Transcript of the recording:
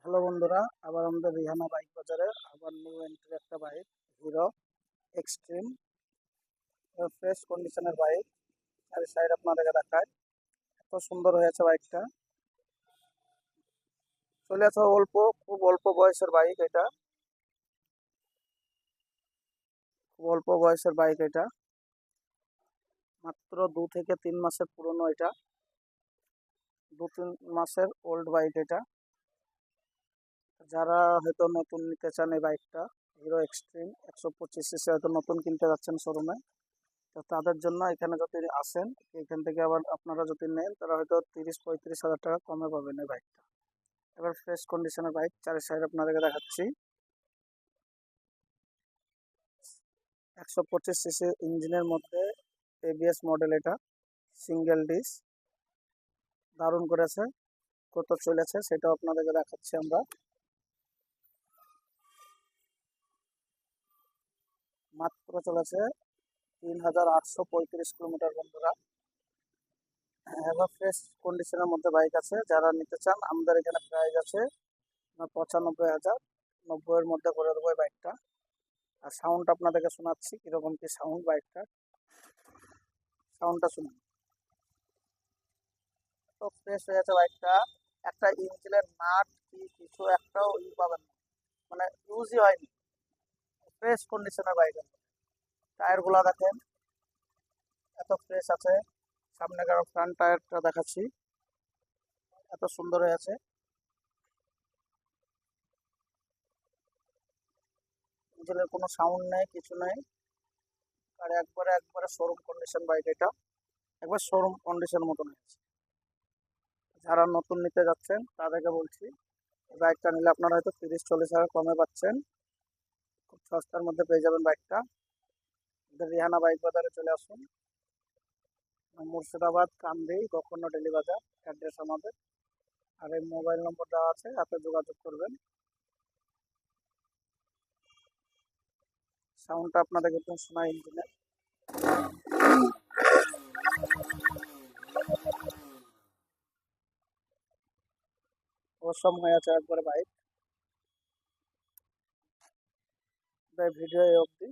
Hello বন্ধুরা, আবার আমাদের রিহানা বাইক বাজারে আবার নিউ এন্ট্রি একটা বাইক হিরো এক্সট্রিম ফ্রেশ কন্ডিশনের বাইক। আর সাইড আপনাদেরকে দেখায়, এত সুন্দর হয়েছে বাইকটা। চলে আসা খুব অল্প বয়সের বাইক এটা, খুব অল্প বয়সের বাইক এটা, মাত্র 2 থেকে 3 মাসের পুরনো এটা, 2-3 মাসের ওল্ড বাইক এটা। যারা হয়তো নতুন নিতে চান এই বাইকটা, হিরো এক্সট্রিম 125 সিসি হয়তো নতুন কিনতে যাচ্ছেন শোরুমে, তো তাদের জন্য এখানে যদি আসেন, এখান থেকে আবার আপনারা যদি নেন তারা হয়তো 30-35 হাজার টাকা কমে পাবেন এই বাইকটা। এবার ফ্রেশ কন্ডিশনের বাইক চারি সাইড আপনাদেরকে দেখাচ্ছি। 125 সিসি ইঞ্জিনের মধ্যে এবিএস মডেল এটা, সিঙ্গেল ডিস, দারুণ করেছে। কত চলেছে সেটাও আপনাদেরকে দেখাচ্ছি আমরা। মাত্র চলেছে 3835 কিলোমিটার বন্ধুরা। এবার ফ্রেশ কন্ডিশনের মধ্যে বাইক আছে, যারা নিতে চান আমাদের এখানে প্রাইস আছে 95,000, 90-এর মধ্যে করে দেবো এই বাইকটা। আর সাউন্ড আপনাদেরকে শোনাচ্ছি কিরকম কি সাউন্ড বাইকটা, সাউন্ডটা শুনুন। তো ফ্রেশ হয়ে গেছে বাইকটা, একটা ইঞ্জিনের নাট কি কিছু একটাও পাবেন না, মানে ইউজই হয়নি, ফ্রেশ কন্ডিশনের বাইক। টায়ার গুলা দেখেন এত ফ্রেশ আছে। সামনে কারো ফ্রন্ট টায়ারটা দেখাচ্ছি, এত সুন্দর হয়ে আছে। ইঞ্জিনের কোনো সাউন্ড নেই, কিছু নেই। আর একবারে একবারে শোরুম কন্ডিশন বাইক এটা, একবার শোরুম কন্ডিশন মতন হয়েছে। যারা নতুন নিতে যাচ্ছেন তাদেরকে বলছি, এই বাইকটা নিলে আপনারা হয়তো 30-40 হাজার কমে পাচ্ছেন, খুব সস্তার মধ্যে পেয়ে যাবেন বাইকটা। রিহানা বাইক বাজারে চলে আসুন, মুর্শিদাবাদ কান্দি গফরগাঁও ডেলি বাজার অ্যাড্রেস আমাদের। আর এই মোবাইল নম্বর দেওয়া আছে, তাতে যোগাযোগ করবেন। সাউন্ডটা আপনাদের একদম শোনা ইঞ্জিনের, অসম হয়ে আছে একবারে বাইক। ভিডিও এই অবধি।